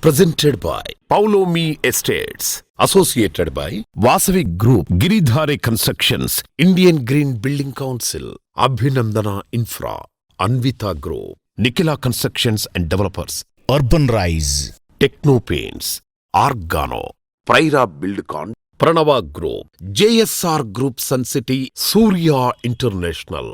Presented by Paulomi Estates. Associated by Vasavi Group, Giridhare Constructions, Indian Green Building Council, Abhinandana Infra, Anvita Group, Nikila Constructions and Developers, Urban Rise, Techno Paints, Argano, Praira Buildcon, Pranava Group, JSR Group Sun City, Surya International.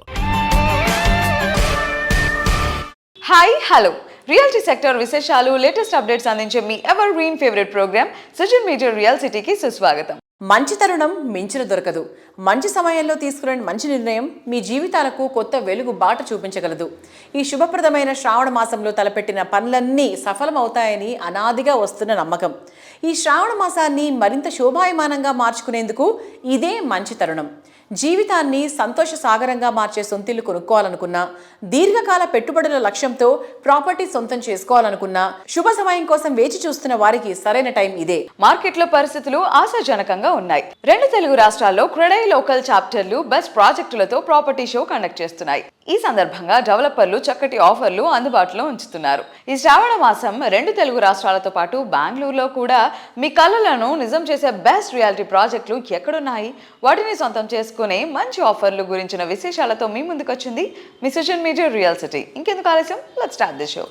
Hi hello realty sector విశేషాలు latest updates అందించే మీ ever green favourite programme Sujan media real సిటీకి సుస్వాగతం. మంచి తరుణం మించిన దొరకదు. మంచి సమయంలో తీసుకునే మంచి నిర్ణయం మీ జీవితాలకు కొత్త వెలుగు బాట చూపించగలదు. ఈ శుభప్రదమైన శ్రావణ మాసంలో తలపెట్టిన పనులన్నీ సఫలమవుతాయని అనాదిగా వస్తున్న నమ్మకం. ఈ శ్రావణ మాసాన్ని మరింత శోభాయమానంగా మార్చుకునేందుకు ఇదే మంచి తరుణం. జీవితాన్ని సంతోష సాగరంగా మార్చే సొంతిల్లు కొనుక్కోవాలనుకున్నా, దీర్ఘకాల పెట్టుబడుల లక్ష్యంతో ప్రాపర్టీ సొంతం చేసుకోవాలనుకున్నా, శుభ సమయం కోసం వేచి చూస్తున్న వారికి సరైన టైం ఇదే. మార్కెట్లో పరిస్థితులు ఆశాజనకంగా ఉన్నాయి. 2 తెలుగు రాష్ట్రాల్లో క్రెడై లోకల్ చాప్టర్లు బెస్ట్ ప్రాజెక్టులతో ప్రాపర్టీ షో కండక్ట్ చేస్తున్నాయి. ఈ సందర్భంగా డెవలపర్లు చక్కటి ఆఫర్లు అందుబాటులో ఉంచుతున్నారు. ఈ శ్రావణ మాసం 2 తెలుగు రాష్ట్రాలతో పాటు బెంగళూరులో కూడా మీ కలలను నిజం చేసే బెస్ట్ రియాలిటీ ప్రాజెక్టులు ఎక్కడున్నాయి, వాటిని సొంతం చేసుకునే మంచి ఆఫర్లు గురించిన విశేషాలతో మీ ముందుకు వచ్చింది మీ సుజన్ మీడియా రియల్ సిటీ. ఇంకెందుకు ఆలస్యం, లెట్స్ స్టార్ట్ ది షో.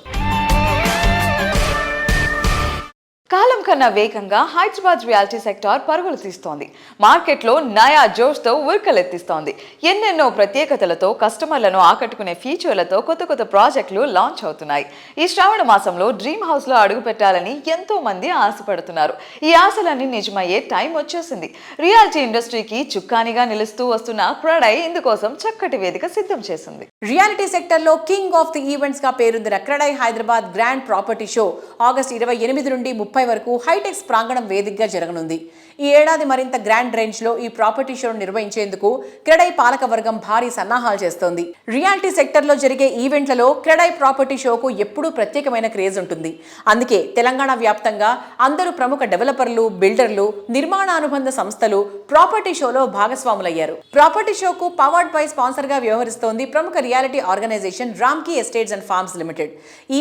కాలం కన్నా వేగంగా హైదరాబాద్ రియాలిటీ సెక్టార్ పరుగులు తీస్తోంది. మార్కెట్లో నయా జోష్తో ఉరకలెత్తిస్తోంది. ఎన్నెన్నో ప్రత్యేకతలతో కస్టమర్లను ఆకట్టుకునే ఫీచర్లతో కొత్త కొత్త ప్రాజెక్టులు లాంచ్ అవుతున్నాయి. ఈ శ్రావణ మాసంలో డ్రీమ్ హౌస్లో అడుగు పెట్టాలని ఎంతో మంది ఆశపడుతున్నారు. ఈ ఆశలన్నీ నిజమయ్యే టైం వచ్చేసింది. రియాలిటీ ఇండస్ట్రీకి చుక్కానిగా నిలుస్తూ వస్తున్న క్రెడై ఇందుకోసం చక్కటి వేదిక సిద్ధం చేసింది. రియాలిటీ సెక్టర్లో కింగ్ ఆఫ్ ది ఈవెంట్స్ గా పేరొందిన CREDAI Hyderabad grand property show August 28 నుండి 30 వరకు హైటెక్స్ ప్రాంగణం వేదికగా జరగనుంది. ఈ ఏడాది మరింత గ్రాండ్ రేంజ్ లో ఈ ప్రాపర్టీ షోను నిర్వహించేందుకు క్రెడై పాలక వర్గం భారీ సన్నాహాలు చేస్తోంది. రియాలిటీ సెక్టర్ లో జరిగే ఈవెంట్లలో క్రెడై ప్రాపర్టీ షోకు ఎప్పుడూ ప్రత్యేకమైన క్రేజ్ ఉంటుంది. అందుకే తెలంగాణ వ్యాప్తంగా అందరూ ప్రముఖ డెవలపర్లు, బిల్డర్లు, నిర్మాణ అనుబంధ సంస్థలు ప్రాపర్టీ షోలో భాగస్వాములయ్యారు. ప్రాపర్టీ షోకు పవర్డ్ బై స్పాన్సర్ గా వ్యవహరిస్తోంది ప్రముఖ reality organisation Ramky estates and farms limited.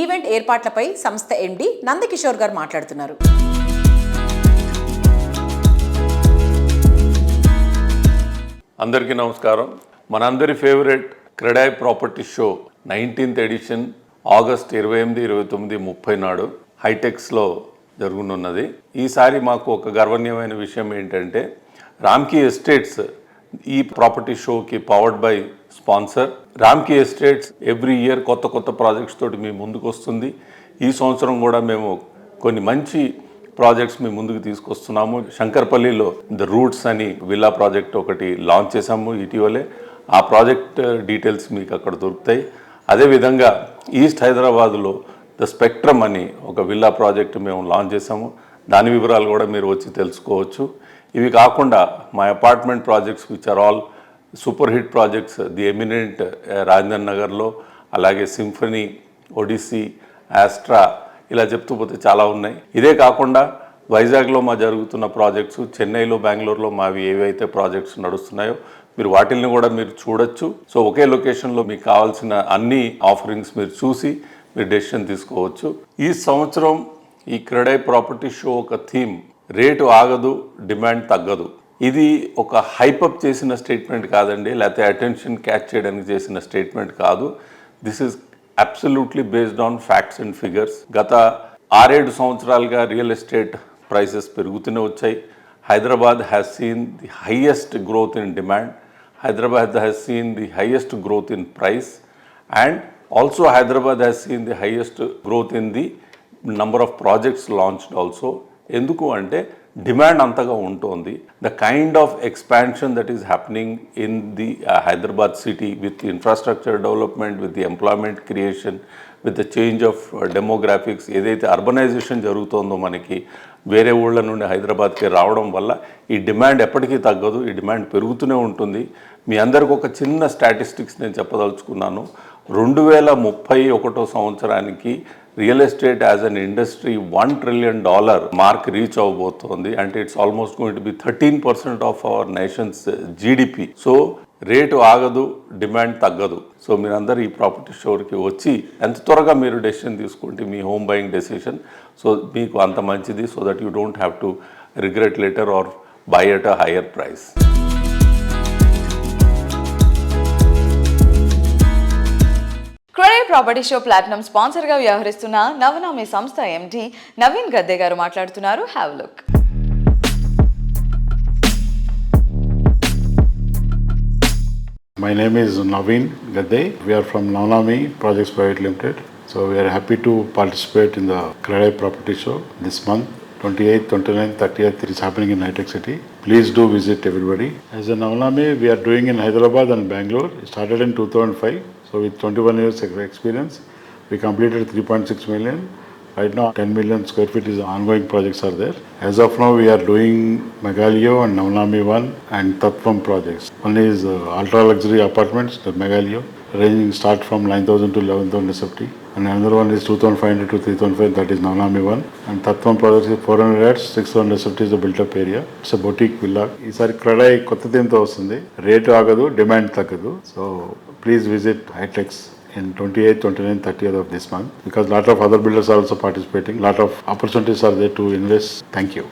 Event ఏర్పాట్లపై సంస్థ ఎండి నందకిషోర్ గారు మాట్లాడుతున్నారు. అందరికీ నమస్కారం. మనందరి favourite CREDAI property show 19th edition August 28, 29, 30 నాడు హైటెక్స్లో జరుగునున్నది. ఈసారి మాకు ఒక గర్వనీయమైన విషయం ఏంటంటే రామ్కీ ఎస్టేట్స్ ఈ ప్రాపర్టీ షోకి powered by sponsor. Ramky estates every year కొత్త కొత్త ప్రాజెక్ట్స్ తోటి మీ ముందుకు వస్తుంది. ఈ సంవత్సరం కూడా మేము కొన్ని మంచి ప్రాజెక్ట్స్ మీ ముందుకు తీసుకొస్తున్నాము. శంకర్పల్లిలో ద రూట్స్ అని విల్లా ప్రాజెక్ట్ ఒకటి లాంచ్ చేశాము ఇటీవలే. ఆ ప్రాజెక్ట్ డీటెయిల్స్ మీకు అక్కడ దొరుకుతాయి. అదేవిధంగా ఈస్ట్ హైదరాబాద్లో ద స్పెక్ట్రమ్ అని ఒక విల్లా ప్రాజెక్ట్ మేము లాంచ్ చేశాము. దాని వివరాలు కూడా మీరు వచ్చి తెలుసుకోవచ్చు. ఇవి కాకుండా మా apartment projects which are all super hit projects, the eminent Rajendra నగర్లో, అలాగే సింఫనీ, ఒడిస్సీ, ఆస్ట్రా, ఇలా చెప్తూ పోతే చాలా ఉన్నాయి. ఇదే కాకుండా వైజాగ్లో మా జరుగుతున్న ప్రాజెక్ట్స్, చెన్నైలో, బెంగళూరులో మావి ఏవైతే ప్రాజెక్ట్స్ నడుస్తున్నాయో మీరు వాటిల్ని కూడా మీరు చూడొచ్చు. సో ఒకే లొకేషన్లో మీకు కావాల్సిన అన్ని ఆఫరింగ్స్ మీరు చూసి మీరు డెసిషన్ తీసుకోవచ్చు. ఈ సంవత్సరం ఈ క్రెడై ప్రాపర్టీ షో ఒక థీమ్ రేటు ఆగదు, డిమాండ్ తగ్గదు. ఇది ఒక హైపప్ చేసిన స్టేట్మెంట్ కాదండి, లేకపోతే అటెన్షన్ క్యాచ్ చేయడానికి చేసిన స్టేట్మెంట్ కాదు. This is absolutely based on facts and figures. గత 6-7 సంవత్సరాలుగా రియల్ ఎస్టేట్ ప్రైసెస్ పెరుగుతూనే వచ్చాయి. Hyderabad has seen the highest growth in demand. Hyderabad has seen the highest growth in price and also Hyderabad has seen the highest growth in the number of projects launched also. ఎందుకు అంటే demand అంతగా ఉంటుంది. The kind of expansion that is happening in the Hyderabad city with infrastructure development, with the employment creation, with the change of demographics, ఏదైతే urbanisation జరుగుతుందో మనకి వేరే ఊళ్ళ నుండి హైదరాబాద్కి రావడం వల్ల ఈ డిమాండ్ ఎప్పటికీ తగ్గదు, ఈ డిమాండ్ పెరుగుతూనే ఉంటుంది. మీ అందరికి ఒక చిన్న స్టాటిస్టిక్స్ నేను చెప్పదలుచుకున్నాను. 2031 సంవత్సరానికి real estate as an industry $1 trillion mark reach అవ్వబోతోంది. అంటే it's almost going to be 13% of our nation's GDP. So rate ఆగదు, డిమాండ్ తగ్గదు. సో మీరందరూ ఈ ప్రాపర్టీ షోకి వచ్చి ఎంత త్వరగా మీరు డెసిషన్ తీసుకుంటే మీ హోమ్ బయింగ్ డెసిషన్ సో మీకు అంత మంచిది. So that you don't have to regret later are by at a higher price. CREDAI property show platinum sponsor గా వ్యవహరిస్తున్న నవనామి సంస్థ ఎండి నవీన్ గద్దే గారు మాట్లాడుతున్నారు. Have look. My name is Naveen Gadde. We are from Navnami Projects Private Limited. So we are happy to participate in the Credai Property Show this month. 28th, 29th, 30th, it is happening in Hitech City. Please do visit everybody. As a Navnami, we are doing in Hyderabad and Bangalore. It started in 2005. So with 21 years of experience, we completed 3.6 million. Right now, 10 million square feet is ongoing projects are there. As of now, we are doing Meghalaya and Navnami 1 and Tattvam projects. One is ultra luxury apartments, the Meghalaya, ranging start from 9,000 to 11,000 SFT. And another one is 2,500 to 3,500, that is Navnami 1. And Tattvam project is 400 yards, 600 SFT is the built up area. It's a boutique villa. ఈసారి క్రెడై కొత్త థీమ్తో వస్తుంది. Rate ఆగదు, demand తగ్గదు. So please visit HITEX in 28th, 29th, 30th of this month, because lot of other builders are also participating. Lot of opportunities are there to invest. Thank you.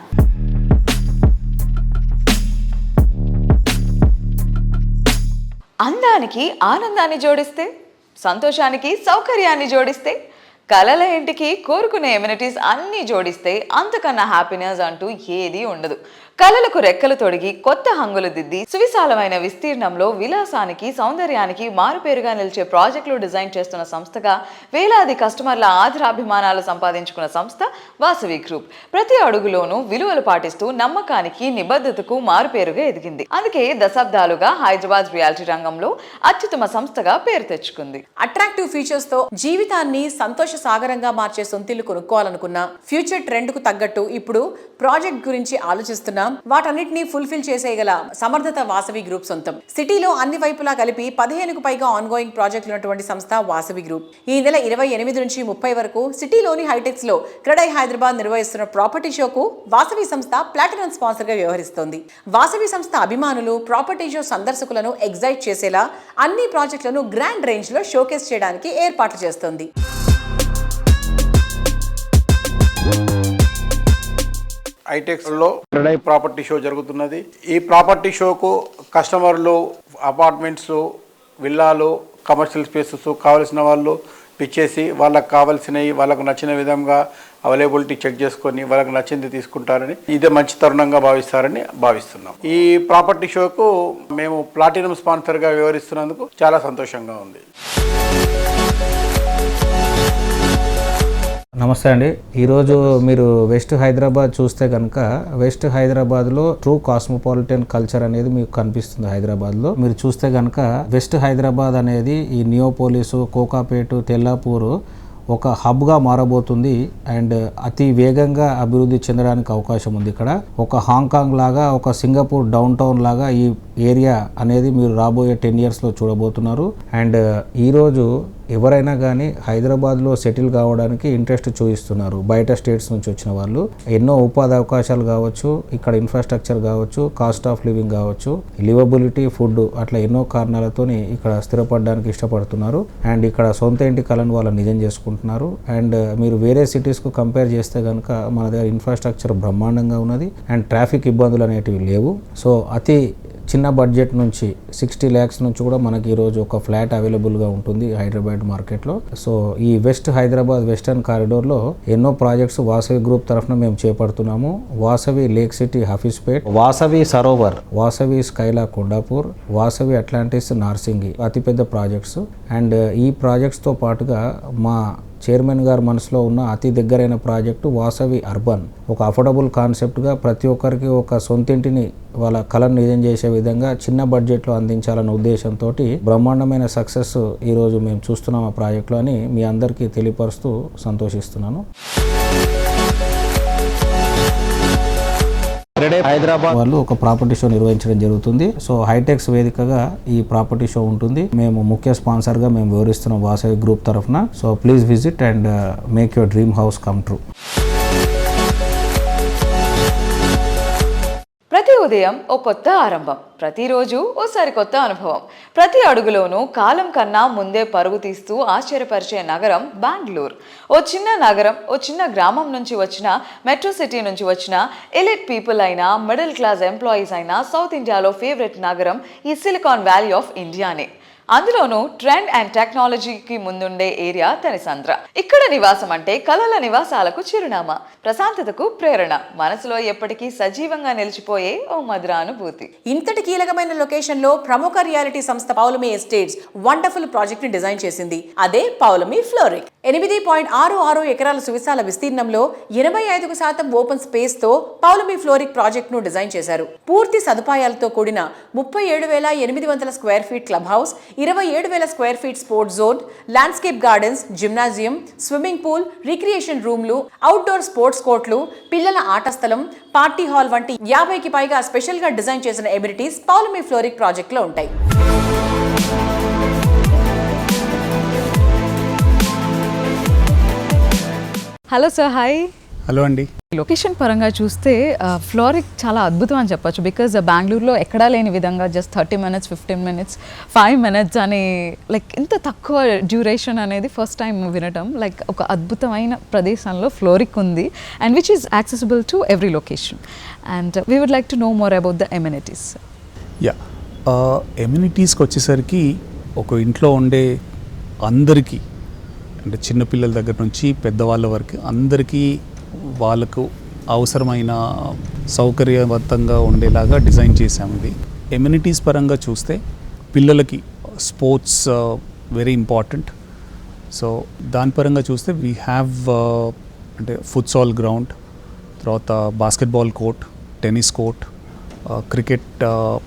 అందానికి ఆనందాన్ని జోడిస్తే, సంతోషానికి సౌకర్యాన్ని జోడిస్తే, కలల ఇంటికి కోరుకునే ఎమ్యూనిటీస్ అన్నీ జోడిస్తే అంతకన్నా హ్యాపీనెస్ అంటూ ఏదీ ఉండదు. కలలకు రెక్కలు తొడిగి కొత్త హంగులు దిద్ది సువిశాలమైన విస్తీర్ణంలో విలాసానికి సౌందర్యానికి మారుపేరుగా నిలిచే ప్రాజెక్టులు డిజైన్ చేస్తున్న సంస్థగా వేలాది కస్టమర్ల ఆదరాభిమానాలు సంపాదించుకున్న సంస్థ వాసవి గ్రూప్. ప్రతి అడుగులోనూ విలువలు పాటిస్తూ నమ్మకానికి నిబద్ధతకు మారుపేరుగా ఎదిగింది. అందుకే దశాబ్దాలుగా హైదరాబాద్ రియాలిటీ రంగంలో అత్యుత్తమ సంస్థగా పేరు తెచ్చుకుంది. అట్రాక్టివ్ ఫీచర్స్ తో జీవితాన్ని సంతోష సాగరంగా మార్చే సొంతిల్లు కొనుక్కోవాలనుకున్నా, ఫ్యూచర్ ట్రెండ్ కు తగ్గట్టు ఇప్పుడు ప్రాజెక్ట్ గురించి ఆలోచిస్తున్నాం. వాటన్నిటినీ ఫుల్ఫిల్ చేసేయగల సమర్థత వాసవి గ్రూప్ సొంతం. సిటీలో అన్ని వైపులా కలిపి 15కు పైగా ఆన్గోయింగ్ ప్రాజెక్టులు ఉన్నటువంటి సంస్థ వాసవి గ్రూప్. ఈ నెల 28 నుంచి 30 వరకు సిటీలోని హైటెక్స్ లో క్రెడై హైదరాబాద్ నిర్వహిస్తున్న ప్రాపర్టీ షోకు వాసవి సంస్థ ప్లాటినం స్పాన్సర్ గా వ్యవహరిస్తోంది. వాసవి సంస్థ అభిమానులు ప్రాపర్టీ షో సందర్శకులను ఎగ్జైట్ చేసేలా అన్ని ప్రాజెక్టులను గ్రాండ్ రేంజ్ లో షోకేస్ చేయడానికి ఏర్పాట్లు చేస్తోంది. హైటెక్స్లో క్రెడై ప్రాపర్టీ షో జరుగుతున్నది. ఈ ప్రాపర్టీ షోకు కస్టమర్లు అపార్ట్మెంట్స్, విల్లాలు, కమర్షియల్ స్పేసెస్ కావలసిన వాళ్ళు పిచ్చేసి వాళ్ళకు కావాల్సినవి వాళ్ళకు నచ్చిన విధంగా అవైలబిలిటీ చెక్ చేసుకొని వాళ్ళకు నచ్చింది తీసుకుంటారని, ఇదే మంచి తరుణంగా భావిస్తారని భావిస్తున్నాం. ఈ ప్రాపర్టీ షోకు మేము ప్లాటినం స్పాన్సర్గా వ్యవహరిస్తున్నందుకు చాలా సంతోషంగా ఉంది. నమస్తే అండి. ఈరోజు మీరు వెస్ట్ హైదరాబాద్ చూస్తే కనుక వెస్ట్ హైదరాబాద్లో ట్రూ కాస్మోపాలిటన్ కల్చర్ అనేది మీకు కనిపిస్తుంది. హైదరాబాద్లో మీరు చూస్తే కనుక వెస్ట్ హైదరాబాద్ అనేది ఈ నియోపోలిస్, కోకాపేట, తెల్లాపూర్ ఒక హబ్గా మారబోతుంది అండ్ అతి వేగంగా అభివృద్ధి చెందడానికి అవకాశం ఉంది. ఇక్కడ ఒక హాంకాంగ్ లాగా, ఒక సింగపూర్ డౌన్ టౌన్ లాగా ఈ ఏరియా అనేది మీరు రాబోయే 10 yearsలో చూడబోతున్నారు. అండ్ ఈరోజు ఎవరైనా కానీ హైదరాబాద్లో సెటిల్ కావడానికి ఇంట్రెస్ట్ చూపిస్తున్నారు. బయట స్టేట్స్ నుంచి వచ్చిన వాళ్ళు ఎన్నో ఉపాధి అవకాశాలు కావచ్చు, ఇక్కడ ఇన్ఫ్రాస్ట్రక్చర్ కావచ్చు, కాస్ట్ ఆఫ్ లివింగ్ కావచ్చు, లివబిలిటీ, ఫుడ్, అట్లా ఎన్నో కారణాలతోని ఇక్కడ స్థిరపడడానికి ఇష్టపడుతున్నారు. అండ్ ఇక్కడ సొంత ఇంటి కలను వాళ్ళు నిజం చేసుకుంటున్నారు. అండ్ మీరు వేరే సిటీస్కు కంపేర్ చేస్తే కనుక మన దగ్గర ఇన్ఫ్రాస్ట్రక్చర్ బ్రహ్మాండంగా ఉన్నది అండ్ ట్రాఫిక్ ఇబ్బందులు అనేటివి లేవు. సో అతి చిన్న బడ్జెట్ నుంచి 60 lakhs నుంచి కూడా మనకి ఈరోజు ఒక ఫ్లాట్ అవైలబుల్గా ఉంటుంది హైదరాబాద్ మార్కెట్లో. సో ఈ వెస్ట్ హైదరాబాద్ వెస్టర్న్ కారిడోర్లో ఎన్నో ప్రాజెక్ట్స్ వాసవి గ్రూప్ తరఫున మేము చేపడుతున్నాము. Vasavi lake city Hafeezpet, Vasavi Sarovar, Vasavi Skyla Kondapur, Vasavi Atlantis Narsingi అతిపెద్ద ప్రాజెక్ట్స్. అండ్ ఈ ప్రాజెక్ట్స్తో పాటుగా మా చైర్మన్ గారు మనసులో ఉన్న అతి దగ్గరైన ప్రాజెక్టు వాసవి అర్బన్. ఒక అఫోర్డబుల్ కాన్సెప్ట్గా ప్రతి ఒక్కరికి ఒక సొంతింటిని వాళ్ళ కళను నిజం చేసే విధంగా చిన్న బడ్జెట్లో అందించాలన్న ఉద్దేశంతో బ్రహ్మాండమైన సక్సెస్ ఈరోజు మేము చూస్తున్నాం ఆ ప్రాజెక్టులో అని మీ అందరికీ తెలియపరుస్తూ సంతోషిస్తున్నాను. హైదరాబాద్ వాళ్ళు ఒక ప్రాపర్టీ షో నిర్వహించడం జరుగుతుంది. సో హైటెక్స్ వేదికగా ఈ ప్రాపర్టీ షో ఉంటుంది. మేము ముఖ్య స్పాన్సర్ గా మేము వివరిస్తున్నాం వాసవి గ్రూప్ తరఫున. So please visit and make your dream house come true. ప్రతి ఉదయం ఓ కొత్త ఆరంభం, ప్రతిరోజు ఓ సరికొత్త అనుభవం. ప్రతి అడుగులోనూ కాలం కన్నా ముందే పరుగు తీస్తూ ఆశ్చర్యపరిచే నగరం బెంగళూరు. ఓ చిన్న నగరం, ఓ చిన్న గ్రామం నుంచి వచ్చిన, మెట్రో సిటీ నుంచి వచ్చిన ఎలిట్ పీపుల్ అయినా, మిడిల్ క్లాస్ ఎంప్లాయీస్ అయినా, సౌత్ ఇండియాలో ఫేవరెట్ నగరం ఈ సిలికాన్ వ్యాలీ ఆఫ్ ఇండియానే. అందులోనూ ట్రెండ్ అండ్ టెక్నాలజీకి ముందుండే ఏరియా తనిసంద్ర. ఇక్కడ నివాసం అంటే కలల నివాసాలకు చిరునామా, ప్రశాంతతకు ప్రేరణ, మనసులో ఎప్పటికీ సజీవంగా నిలిచిపోయే ఓ మధురానుభూతి. ఇంతటి కీలకమైన లొకేషన్ లో ప్రముఖ రియాలిటీ సంస్థ పౌలమి ఎస్టేట్స్ వండర్ఫుల్ ప్రాజెక్ట్ ని డిజైన్ చేసింది. అదే పౌలమి ఫ్లోరిక్. 8.66 ఎకరాల సువిశాల విస్తీర్ణంలో 85% ఓపెన్ స్పేస్ తో పౌలమి ఫ్లోరిక్ ప్రాజెక్ట్ ను డిజైన్ చేశారు. పూర్తి సదుపాయాలతో కూడిన 37,800 square feet club house, 27,000 square feet sports zone, landscape gardens, gymnasium, swimming pool, recreation రూమ్లు, అవుట్డోర్ స్పోర్ట్స్ కోర్టులు, పిల్లల ఆట స్థలం, పార్టీ హాల్ వంటి 50కి పైగా స్పెషల్ గా డిజైన్ చేసిన ఎమినిటీస్ పౌలమి ఫ్లోరిక్ ప్రాజెక్ట్ లో ఉంటాయి. Hello sir, hi. హలో అండి. లొకేషన్ పరంగా చూస్తే ఫ్లోరిక్ చాలా అద్భుతం అని చెప్పొచ్చు. బికాజ్ బెంగళూరులో ఎక్కడా లేని విధంగా జస్ట్ 30 minutes, 15 minutes, 5 minutes అని లైక్ ఇంత తక్కువ డ్యూరేషన్ అనేది ఫస్ట్ టైం వినటం. లైక్ ఒక అద్భుతమైన ప్రదేశంలో ఫ్లోరిక్ ఉంది, and which is accessible to every location. And we would like to know more about the amenities. Yeah, ఎమ్యూనిటీస్కి వచ్చేసరికి ఒక ఇంట్లో ఉండే అందరికీ, అంటే చిన్నపిల్లల దగ్గర నుంచి పెద్దవాళ్ళ వరకు అందరికీ వాళ్ళకు అవసరమైన సౌకర్యవంతంగా ఉండేలాగా డిజైన్ చేసాము. ఇది ఎమ్యూనిటీస్ పరంగా చూస్తే పిల్లలకి స్పోర్ట్స్ వెరీ ఇంపార్టెంట్. సో దాని పరంగా చూస్తే వీ హ్యావ్ అంటే ఫుట్సాల్ గ్రౌండ్, తర్వాత basketball court, tennis court, cricket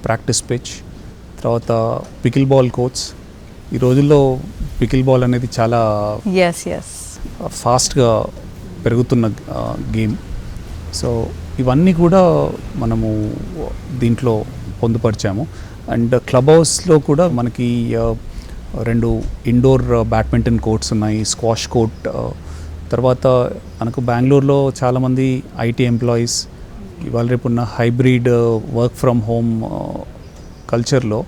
practice pitch, తర్వాత పికిల్ బాల్ కోర్ట్స్. ఈ రోజుల్లో పికిల్ బాల్ అనేది చాలా ఫాస్ట్గా పెరుగుతున్న గేమ్. సో ఇవన్నీ కూడా మనము దీంట్లో పొందుపరిచాము. అండ్ క్లబ్ హౌస్లో కూడా మనకి 2 ఇండోర్ బ్యాడ్మింటన్ కోర్ట్స్ ఉన్నాయి, స్క్వాష్ కోర్ట్. తర్వాత మనకు బెంగళూరులో చాలామంది ఐటీ ఎంప్లాయీస్ ఇవాళ రేపున్న హైబ్రిడ్ వర్క్ ఫ్రమ్ హోమ్ కల్చర్లో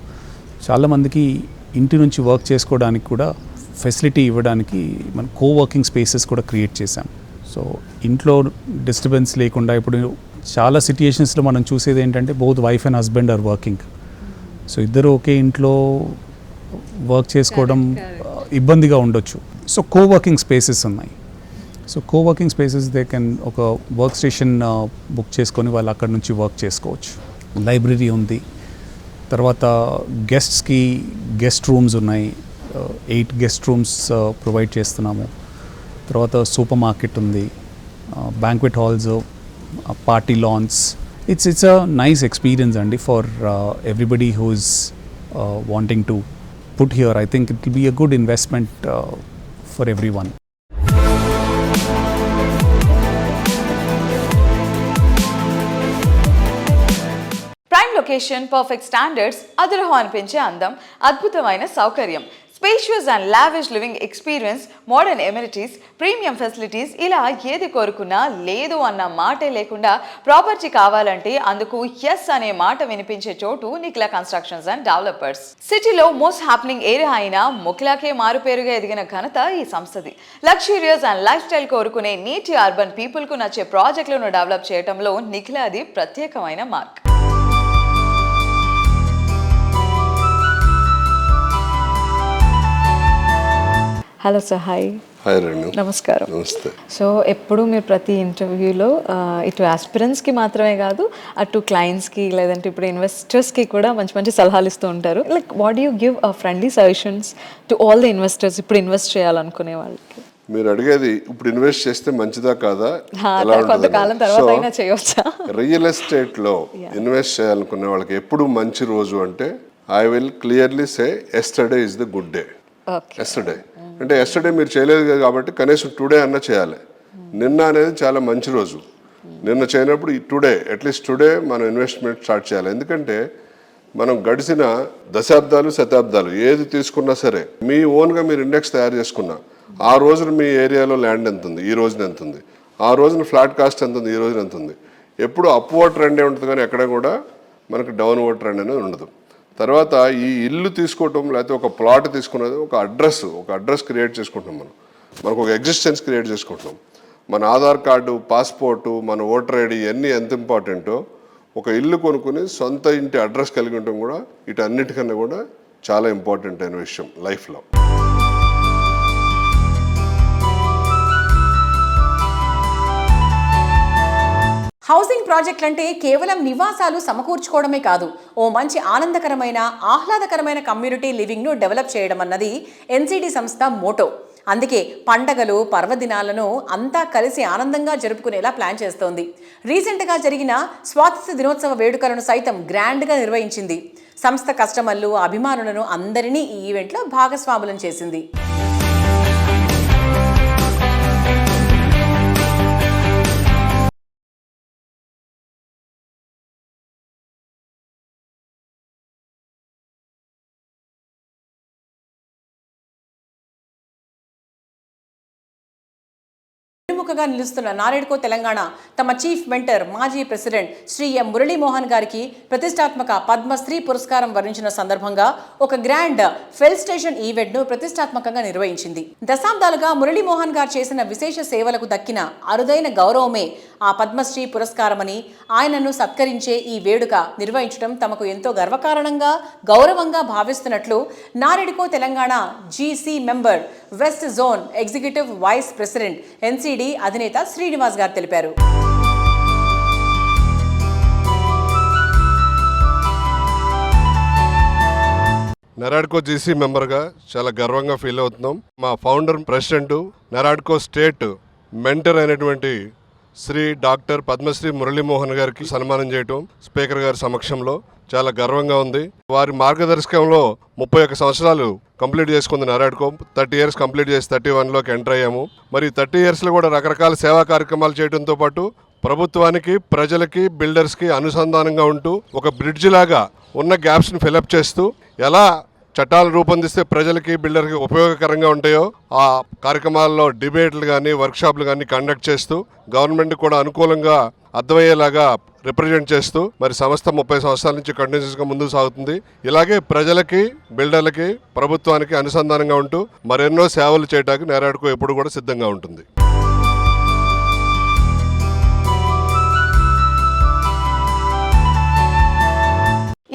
చాలామందికి ఇంటి నుంచి వర్క్ చేసుకోవడానికి కూడా ఫెసిలిటీ ఇవ్వడానికి మనం కోవర్కింగ్ స్పేసెస్ కూడా క్రియేట్ చేశాం. సో ఇంట్లో డిస్టర్బెన్స్ లేకుండా, ఇప్పుడు చాలా సిట్యుయేషన్స్లో మనం చూసేది ఏంటంటే both wife and husband are working. So ఇద్దరు ఒకే ఇంట్లో వర్క్ చేసుకోవడం ఇబ్బందిగా ఉండొచ్చు. సో కోవర్కింగ్ స్పేసెస్ ఉన్నాయి. So coworking spaces they can ఒక వర్క్ స్టేషన్ బుక్ చేసుకొని వాళ్ళు అక్కడ నుంచి వర్క్ చేసుకోవచ్చు. లైబ్రరీ ఉంది, తర్వాత గెస్ట్స్కి గెస్ట్ రూమ్స్ ఉన్నాయి, 8 గెస్ట్ రూమ్స్ ప్రొవైడ్ చేస్తున్నాము. తర్వాత సూపర్ మార్కెట్ ఉంది, banquet halls, party lawns. It's a nice experience అండి for everybody who is wanting to put here. I think it will be a good investment for every one. Prime location, perfect standards, అదరహో అనిపించే అందం, అద్భుతమైన సౌకర్యం, spacious and lavish living experience, modern amenities, premium facilities, ఇలా ఏది కోరుకున్నా లేదు అన్న మాటే లేకుండా ప్రాపర్టీ కావాలంటే అందుకు ఎస్ అనే మాట వినిపించే చోటు నిఖిలా కన్స్ట్రక్షన్స్ అండ్ డెవలపర్స్. సిటీలో మోస్ట్ హ్యాపెనింగ్ ఏరియా అయిన మొకిలాకే మారుపేరుగా ఎదిగిన ఘనత ఈ సంస్థది. లగ్జూరియస్ అండ్ లైఫ్ స్టైల్ కోరుకునే నీటి అర్బన్ పీపుల్ కు నచ్చే ప్రాజెక్టులను డెవలప్ చేయడంలో నిఖిలాది ప్రత్యేకమైన mark. Hello sir, hi. Hi Renu. నమస్కారం. నమస్తే. సో ఎప్పుడు మీరు ప్రతి ఇంటర్వ్యూలో ఇటు ఆస్పిరెంట్స్కి మాత్రమే కాదు, అటు క్లయింట్స్కి లేదంటే ఇప్పుడు ఇన్వెస్టర్స్కి కూడా మంచి మంచి సలహాలు ఇస్తూ ఉంటారు. Like what you give friendly suggestions to all the investors ఇప్పుడు ఇన్వెస్ట్ చేయాలనుకునే వాళ్ళకి? మీరు అడిగేది ఇప్పుడు ఇన్వెస్ట్ చేస్తే మంచిదా కాదా, కొంతకాలం తర్వాత అయినా చేయవచ్చా? రియల్ ఎస్టేట్ లో ఇన్వెస్ట్ చేయాలనుకునే వాళ్ళకి ఎప్పుడు మంచి రోజు అంటే I will clearly say yesterday is the good day. Yesterday అంటే ఎస్టర్డే మీరు చేయలేదు కాబట్టి కనీసం టుడే అన్నా చేయాలి. నిన్న అనేది చాలా మంచి రోజు. నిన్న చేయనప్పుడు టుడే, అట్లీస్ట్ టుడే మనం ఇన్వెస్ట్మెంట్ స్టార్ట్ చేయాలి. ఎందుకంటే మనం గడిచిన దశాబ్దాలు శతాబ్దాలు ఏది తీసుకున్నా సరే మీ ఓన్గా మీరు ఇండెక్స్ తయారు చేసుకున్నా ఆ రోజున మీ ఏరియాలో ల్యాండ్ ఎంత ఉంది, ఈ రోజున ఎంత ఉంది, ఆ రోజున ఫ్లాట్ కాస్ట్ ఎంత ఉంది, ఈ రోజున ఎంత ఉంది, ఎప్పుడు అప్వర్డ్ ట్రెండే ఉంటుంది, కానీ ఎక్కడ కూడా మనకు డౌన్వర్డ్ ట్రెండ్ అనేది ఉండదు. తర్వాత ఈ ఇల్లు తీసుకోవటం లేకపోతే ఒక ప్లాట్ తీసుకున్నది ఒక అడ్రస్ క్రియేట్ చేసుకుంటున్నాం. మనకు ఒక ఎగ్జిస్టెన్స్ క్రియేట్ చేసుకుంటున్నాం. మన ఆధార్ కార్డు, పాస్పోర్టు, మన ఓటర్ ఐడి ఇవన్నీ ఎంత ఇంపార్టెంటో ఒక ఇల్లు కొనుక్కుని సొంత ఇంటి అడ్రస్ కలిగి ఉండటం కూడా వీటన్నిటికన్నా కూడా చాలా ఇంపార్టెంట్ అయిన విషయం లైఫ్లో. హౌసింగ్ ప్రాజెక్టులు అంటే కేవలం నివాసాలు సమకూర్చుకోవడమే కాదు, ఓ మంచి ఆనందకరమైన ఆహ్లాదకరమైన కమ్యూనిటీ లివింగ్ను డెవలప్ చేయడం అన్నది ఎన్సిడి సంస్థ మోటో. అందుకే పండగలు, పర్వదినాలను అంతా కలిసి ఆనందంగా జరుపుకునేలా ప్లాన్ చేస్తోంది. రీసెంట్గా జరిగిన స్వాతంత్ర దినోత్సవ వేడుకలను సైతం గ్రాండ్గా నిర్వహించింది. సంస్థ కస్టమర్లు, అభిమానులను అందరినీ ఈ ఈవెంట్లో భాగస్వాములను చేసింది. వెన్నెముకగా నిలుస్తున్న నారేడ్కో తెలంగాణ తమ చీఫ్ మెంటర్ మాజీ ప్రెసిడెంట్ శ్రీ ఎం మురళీమోహన్ గారికి ప్రతిష్టాత్మక పద్మశ్రీ పురస్కారం వరించిన సందర్భంగా ఒక గ్రాండ్ ఫెల్ స్టేషన్ ఈవెంట్ ను ప్రతిష్టాత్మకంగా నిర్వహించింది. దశాబ్దాలుగా మురళీమోహన్ గారు చేసిన విశేష సేవలకు దక్కిన అరుదైన గౌరవమే ఆ పద్మశ్రీ పురస్కారమని, ఆయనను సత్కరించే ఈ వేడుక నిర్వహించడం తమకు ఎంతో గర్వకారణంగా, గౌరవంగా భావిస్తున్నట్లు NAREDCO Telangana GC member, west zone executive vice president, NCD అధినేత శ్రీనివాస్ గారు తెలిపారు. నారాడ్కో జీసీ మెంబర్గా చాలా గర్వంగా ఫీల్ అవుతున్నాం. మా ఫౌండర్, ప్రెసిడెంట్, నారాడ్కో స్టేట్ మెంటర్ అయినటువంటి శ్రీ డాక్టర్ పద్మశ్రీ మురళీమోహన్ గారికి సన్మానం చేయటం స్పీకర్ గారి సమక్షంలో చాలా గర్వంగా ఉంది. వారి మార్గదర్శకంలో 31 సంవత్సరాలు కంప్లీట్ చేసుకుంది నారాడ్కో. 30 ఇయర్స్ కంప్లీట్ చేసి 31లోకి ఎంటర్ అయ్యాము. మరి 30 ఇయర్స్లో కూడా రకరకాల సేవా కార్యక్రమాలు చేయడంతో పాటు ప్రభుత్వానికి, ప్రజలకి, బిల్డర్స్కి అనుసంధానంగా ఉంటూ ఒక బ్రిడ్జ్ లాగా ఉన్న గ్యాప్స్ని ఫిలప్ చేస్తూ ఎలా చట్టాలు రూపొందిస్తే ప్రజలకి, బిల్డర్కి ఉపయోగకరంగా ఉంటాయో ఆ కార్యక్రమాల్లో డిబేట్లు కానీ, వర్క్షాప్లు కానీ కండక్ట్ చేస్తూ గవర్నమెంట్ కూడా అనుకూలంగా అర్థమయ్యేలాగా రిప్రజెంట్ చేస్తూ మరి సంస్థ 30 సంవత్సరాల నుంచి కంటిన్యూస్గా ముందుకు సాగుతుంది. ఇలాగే ప్రజలకి, బిల్డర్లకి, ప్రభుత్వానికి అనుసంధానంగా ఉంటూ మరెన్నో సేవలు చేయడానికి నారాడ్కో ఎప్పుడు కూడా సిద్ధంగా ఉంటుంది.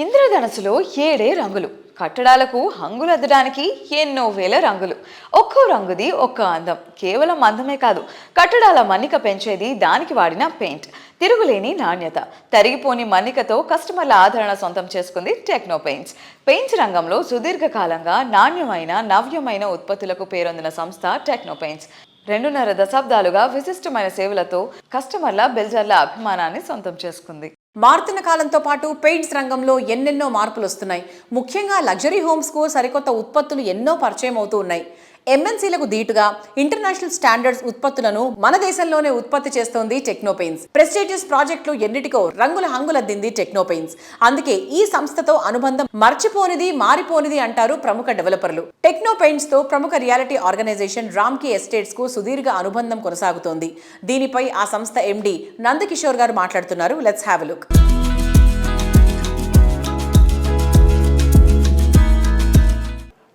ఇంద్రధనస్సులో 7 రంగులు, కట్టడాలకు హంగులద్దడానికి ఎన్నో వేల రంగులు. ఒక్కో రంగుది ఒక్క అందం. కేవలం అందమే కాదు, కట్టడాల మన్నిక పెంచేది దానికి వాడిన పెయింట్. తిరుగులేని నాణ్యత, తరిగిపోని మన్నికతో కస్టమర్ల ఆదరణ సొంతం చేసుకుంది టెక్నో పెయింట్స్. పెయింట్స్ రంగంలో సుదీర్ఘకాలంగా నాణ్యమైన, నవ్యమైన ఉత్పత్తులకు పేరొందిన సంస్థ టెక్నో పెయింట్స్ 2.5 దశాబ్దాలుగా విశిష్టమైన సేవలతో కస్టమర్ల, బిల్డర్ల అభిమానాన్ని సొంతం చేసుకుంది. మారుతున్న కాలంతో పాటు పెయింట్స్ రంగంలో ఎన్నెన్నో మార్పులు వస్తున్నాయి. ముఖ్యంగా లగ్జరీ హోమ్స్కు సరికొత్త ఉత్పత్తులు ఎన్నో పరిచయం అవుతూ ఉన్నాయి. ఎంఎన్సీలకు దీటుగా ఇంటర్నేషనల్ స్టాండర్డ్స్ ఉత్పత్తులను మన దేశంలోనే ఉత్పత్తి చేస్తోంది టెక్నో పెయింట్స్. ప్రెస్టీజియస్ ప్రాజెక్టులు ఎన్నిటికో రంగుల హంగులద్దింది టెక్నో పెయింట్స్. అందుకే ఈ సంస్థతో అనుబంధం మర్చిపోనిది, మారిపోనిది అంటారు ప్రముఖ డెవలపర్లు. టెక్నో పెయింట్స్ తో ప్రముఖ రియాలిటీ ఆర్గనైజేషన్ రామ్కీ ఎస్టేట్స్ కు సుదీర్ఘ అనుబంధం కొనసాగుతోంది. దీనిపై ఆ సంస్థ ఎండి నందకిషోర్ గారు మాట్లాడుతున్నారు. Let's have a look.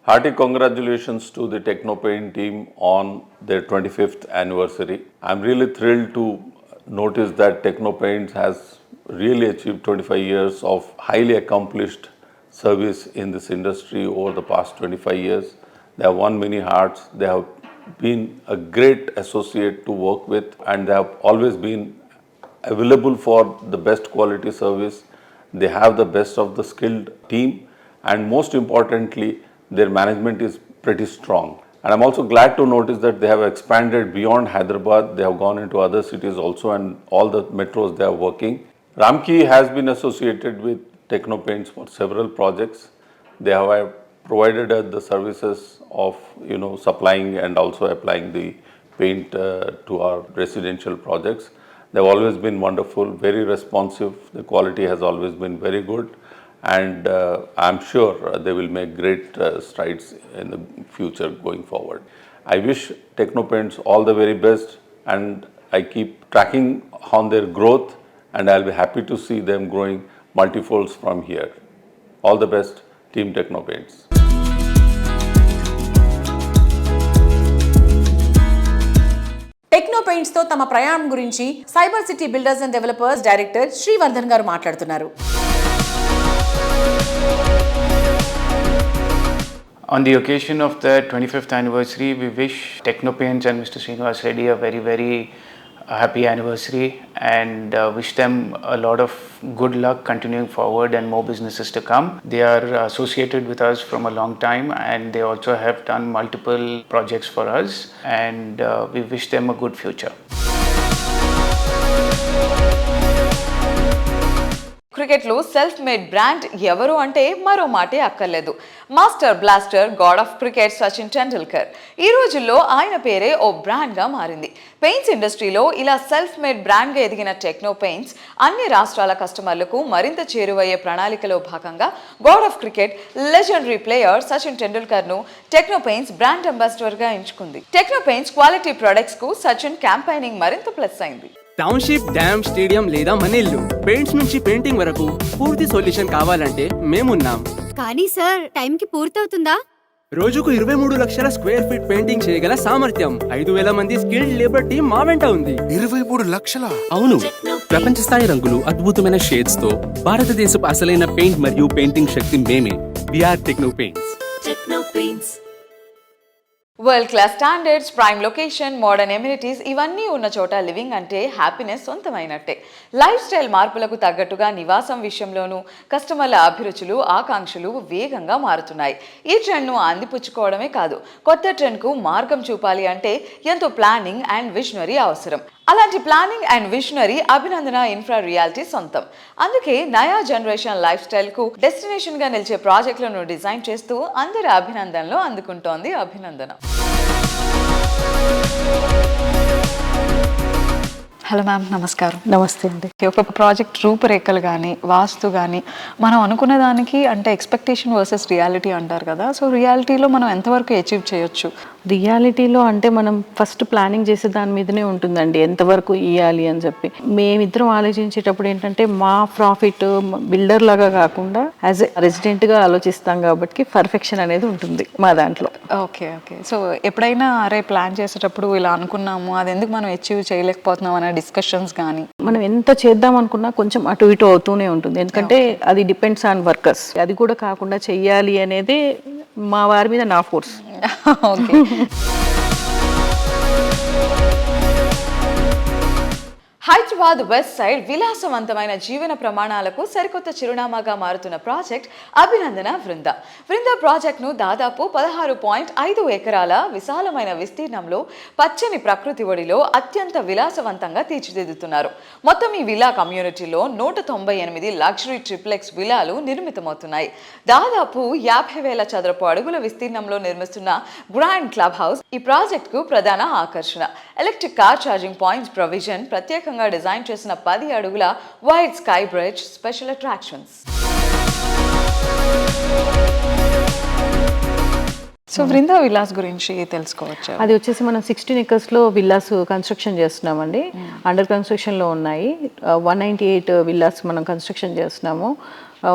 Hearty congratulations to the TechnoPaint team on their 25th anniversary. I'm really thrilled to notice that TechnoPaint has really achieved 25 years of highly accomplished service in this industry over the past 25 years. They have won many hearts. They have been a great associate to work with, and they have always been available for the best quality service. They have the best of the skilled team, and most importantly, their management is pretty strong. And I'm also glad to notice that they have expanded beyond Hyderabad. They have gone into other cities also, and all the metros they are working. Ramkey has been associated with TechnoPaints for several projects. They have provided the services of supplying and also applying the paint to our residential projects. They've always been wonderful, very responsive. The quality has always been very good. And I'm sure they will make great strides in the future going forward. I wish TechnoPaints all the very best, and I keep tracking on their growth and I'll be happy to see them growing multifolds from here. All the best, Team Techno Paints. Techno paints తో తమ ప్రయాణం గురించి cyber city builders and developers director Srivardhan గారు మాట్లాడుతున్నారు. On the occasion of the 25th anniversary, we wish Techno Paints and Mr. Srinivas Reddy a very, very happy anniversary, and wish them a lot of good luck continuing forward and more businesses to come. They are associated with us from a long time, and they also have done multiple projects for us, and we wish them a good future. క్రికెట్లో self made brand ఎవరు అంటే మరో మాటే అక్కర్లేదు. Master blaster, God of cricket Sachin Tendulkar. ఈ రోజుల్లో ఆయన పేరే ఓ బ్రాండ్గా మారింది. పెయింట్స్ ఇండస్ట్రీలో ఇలా సెల్ఫ్ మేడ్ బ్రాండ్గా ఎదిగిన టెక్నో పెయింట్స్ అన్ని రాష్ట్రాల కస్టమర్లకు మరింత చేరువయ్యే ప్రణాళికలో భాగంగా god of cricket, legendary player Sachin టెండూల్కర్ను టెక్నో పెయింట్స్ బ్రాండ్ అంబాసిడర్గా ఎంచుకుంది. టెక్నో పెయింట్స్ క్వాలిటీ ప్రొడక్ట్స్కు సచిన్ క్యాంపెయినింగ్ మరింత ప్లస్ అయింది. టౌన్షిప్, డ్యామ్, స్టేడియం లేదా మన ఇల్లు, పెయింట్స్ నుంచి పెయింటింగ్ వరకు పూర్తి సొల్యూషన్ కావాలంటే మేమున్నాం. కానీ సార్, టైంకి పూర్తవుతుందా? రోజుకు 23 లక్షల స్క్వేర్ ఫీట్ పెయింటింగ్ చేయగల సామర్థ్యం, 5,000 మంది స్కిల్డ్ లేబర్ టీం మా వెంట ఉంది. 23 లక్షల? అవును, ప్రపంచ స్థాయి రంగులు, అద్భుతమైన షేడ్స్ తో భారతదేశపు అసలైన పెయింట్ మరియు పెయింటింగ్ శక్తి మేమే. VR Techno Paints. World class standards, prime location, modern amenities ఇవన్నీ ఉన్న చోట లివింగ్ అంటే హ్యాపీనెస్ సొంతమైనట్టే. లైఫ్ స్టైల్ మార్పులకు తగ్గట్టుగా నివాసం విషయంలోనూ కస్టమర్ల అభిరుచులు, ఆకాంక్షలు వేగంగా మారుతున్నాయి. ఈ ట్రెండ్ను అందిపుచ్చుకోవడమే కాదు, కొత్త ట్రెండ్కు మార్గం చూపాలి అంటే ఎంతో ప్లానింగ్ అండ్ విజనరీ అవసరం. అలాంటి planning and visionary Abhinandana infra reality సొంతం. అందుకే నయా జనరేషన్ లైఫ్ స్టైల్కు డెస్టినేషన్గా నిలిచే ప్రాజెక్టులను డిజైన్ చేస్తూ అందరి అభినందనలు అందుకుంటోంది అభినందన. హలో మ్యామ్, నమస్కారం. నమస్తే అండి. ఒక ప్రాజెక్ట్ రూపురేఖలు కానీ, వాస్తు కానీ మనం అనుకున్న దానికి అంటే ఎక్స్పెక్టేషన్ వర్సెస్ రియాలిటీ అంటారు కదా, సో రియాలిటీలో మనం ఎంతవరకు అచీవ్ చేయొచ్చు? రియాలిటీలో అంటే మనం ఫస్ట్ ప్లానింగ్ చేసే దాని మీదనే ఉంటుందండి, ఎంతవరకు ఇవ్వాలి అని చెప్పి. మేమిద్దరం ఆలోచించేటప్పుడు ఏంటంటే మా ప్రాఫిట్ బిల్డర్ లాగా కాకుండా యాజ్ ఎ రెసిడెంట్గా ఆలోచిస్తాం కాబట్టి పర్ఫెక్షన్ అనేది ఉంటుంది మా దాంట్లో. Okay okay. సో ఎప్పుడైనా అరే ప్లాన్ చేసేటప్పుడు ఇలా అనుకున్నాము, అది ఎందుకు మనం అచీవ్ చేయలేకపోతున్నాం అనే డిస్కషన్స్ కానీ? మనం ఎంత చేద్దాం అనుకున్నా కొంచెం అటు ఇటు అవుతూనే ఉంటుంది, ఎందుకంటే అది డిపెండ్స్ ఆన్ వర్కర్స్. అది కూడా కాకుండా చెయ్యాలి అనేది మా వారి మీద నా force. Okay. Hyderabad west side విలాసవంతమైన జీవన ప్రమాణాలకు సరికొత్త చిరునామాగా మారుతున్న ప్రాజెక్ట్ అభినందన వృంద. వృంద ప్రాజెక్ట్ను దాదాపు 16.5 ఎకరాల విశాలమైన విస్తీర్ణంలో పచ్చని ప్రకృతి ఒడిలో అత్యంత విలాసవంతంగా తీర్చిదిద్దుతున్నారు. మొత్తం ఈ విలా కమ్యూనిటీలో 198 లగ్జరీ ట్రిప్లెక్స్ విలాలు నిర్మితమవుతున్నాయి. దాదాపు 50,000 చదరపు అడుగుల విస్తీర్ణంలో నిర్మిస్తున్న గ్రాండ్ క్లబ్ హౌస్ ఈ ప్రాజెక్టుకు ప్రధాన ఆకర్షణ. Electric car charging points provision, ప్రత్యేకంగా డిజైన్ చేసిన 10 అడుగుల wide sky bridge special attractions. So Vrinda villas గురించి తెలుసుకోవచ్చు. అది వచ్చేసి మనం 16 acresలో విల్లాస్ కన్స్ట్రక్షన్ చేస్తున్నామండి. అండర్ కన్స్ట్రక్షన్లో ఉన్నాయి. 198 విల్లాస్ మనం కన్స్ట్రక్షన్ చేస్తున్నాము.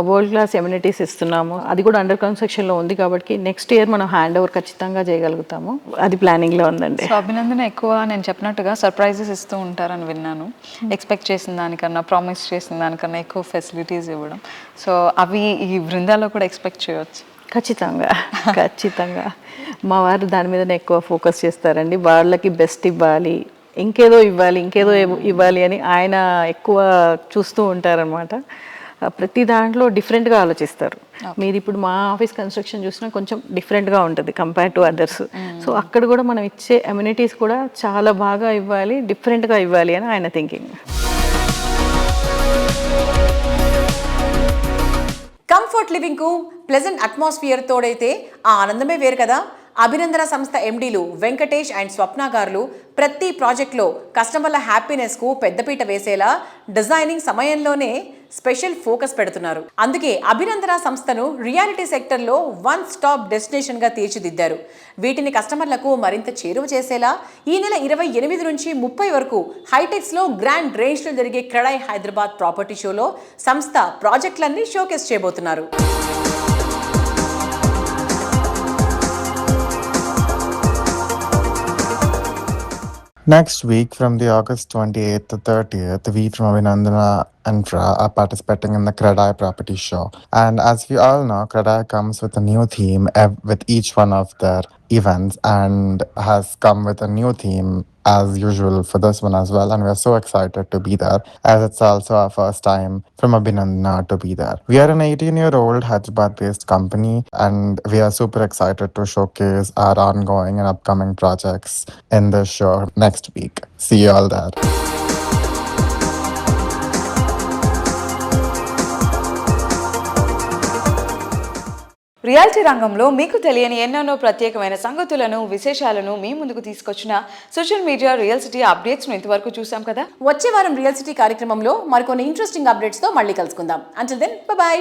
వరల్డ్ క్లాస్ ఎమ్యూనిటీస్ ఇస్తున్నాము. అది కూడా అండర్ కన్స్ట్రక్షన్లో ఉంది కాబట్టి నెక్స్ట్ ఇయర్ మనం హ్యాండ్ ఓవర్ ఖచ్చితంగా చేయగలుగుతాము. అది ప్లానింగ్లో ఉందండి. సో అభినందన ఎక్కువ నేను చెప్పినట్టుగా సర్ప్రైజెస్ ఇస్తూ ఉంటారని విన్నాను. ఎక్స్పెక్ట్ చేసిన దానికన్నా, ప్రామిస్ చేసిన దానికన్నా ఎక్కువ ఫెసిలిటీస్ ఇవ్వడం. సో అవి ఈ బృందాలో కూడా ఎక్స్పెక్ట్ చేయవచ్చు. ఖచ్చితంగా ఖచ్చితంగా మా వారు దాని మీదనే ఎక్కువ ఫోకస్ చేస్తారండి. వాళ్ళకి బెస్ట్ ఇవ్వాలి, ఇంకేదో ఇవ్వాలి అని ఆయన ఎక్కువ చూస్తూ ఉంటారనమాట. ప్రతి దాంట్లో డిఫరెంట్గా ఆలోచిస్తారు. మీరు ఇప్పుడు మా ఆఫీస్ కన్స్ట్రక్షన్ చూసినా కొంచెం డిఫరెంట్గా ఉంటుంది కంపేర్ టు అదర్స్. సో అక్కడ కూడా మనం ఇచ్చే అమ్యూనిటీస్ కూడా చాలా బాగా ఇవ్వాలి, డిఫరెంట్గా ఇవ్వాలి అని ఆయన థింకింగ్. కంఫర్ట్ లివింగ్కు ప్లెజెంట్ అట్మాస్ఫియర్ తోడైతే ఆ ఆనందమే వేరు కదా. అభినందన సంస్థ ఎండీలు వెంకటేష్ అండ్ స్వప్న గారులు ప్రతి ప్రాజెక్ట్లో కస్టమర్ల హ్యాపీనెస్కు పెద్దపీట వేసేలా డిజైనింగ్ సమయంలోనే స్పెషల్ ఫోకస్ పెడుతున్నారు. అందుకే అభినందన సంస్థను రియాలిటీ సెక్టర్లో వన్ స్టాప్ డెస్టినేషన్గా తీర్చిదిద్దారు. వీటిని కస్టమర్లకు మరింత చేరువ చేసేలా ఈ నెల 28 నుంచి 30 వరకు హైటెక్స్లో గ్రాండ్ రేంజ్లో జరిగే క్రెడై హైదరాబాద్ ప్రాపర్టీ షోలో సంస్థ ప్రాజెక్టులన్నీ షోకేస్ చేయబోతున్నారు. Next week, from the August 28th to 30th, we from Abhinandana Infra are participating in the Credai Property Show. And as we all know, Credai comes with a new theme with each one of their events and has come with a new theme as usual for this one as well. And we are so excited to be there as it's also our first time from Abhinandana to be there. We are an 18-year-old Hyderabad-based company and we are super excited to showcase our ongoing and upcoming projects in this show next week. See you all there. Reality రంగంలో మీకు తెలియని ఎన్నెన్నో ప్రత్యేకమైన సంగతులను విశేషాలను మీ ముందుకు తీసుకొచ్చిన social media real city అప్డేట్స్ను ఇంతవరకు చూసాం కదా. వచ్చే వారం రియల్ సిటీ కార్యక్రమంలో మరికొన్ని ఇంట్రెస్టింగ్ అప్డేట్స్తో మళ్ళీ కలుసుకుందాం. Until then by.